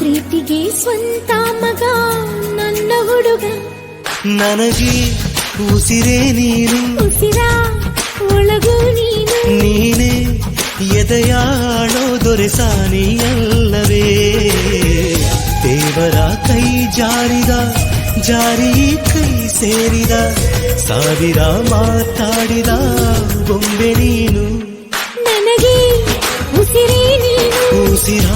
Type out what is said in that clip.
ಪ್ರೀತಿಗೆ ಸ್ವಂತ ಮಗ ನನ್ನ ಹುಡುಗ. ನನಗೆ ಉಸಿರೇ ನೀನು, ಉಸಿರ ಒಳಗೂ ನೀನು, ನೀನೇ ಎದೆಯಾಳೋ ದೊರೆಸಾನಿಯಲ್ಲವೇ. ದೇವರ ಕೈ ಜಾರಿದ ಜಾರಿ ಕೈ ಸೇರಿದ ಸಾವಿರ ಮಾತಾಡಿದ ಬೊಂಬೆ ನೀನು. ನನಗೆ ಉಸಿರೇ ನೀನು, ಉಸಿರ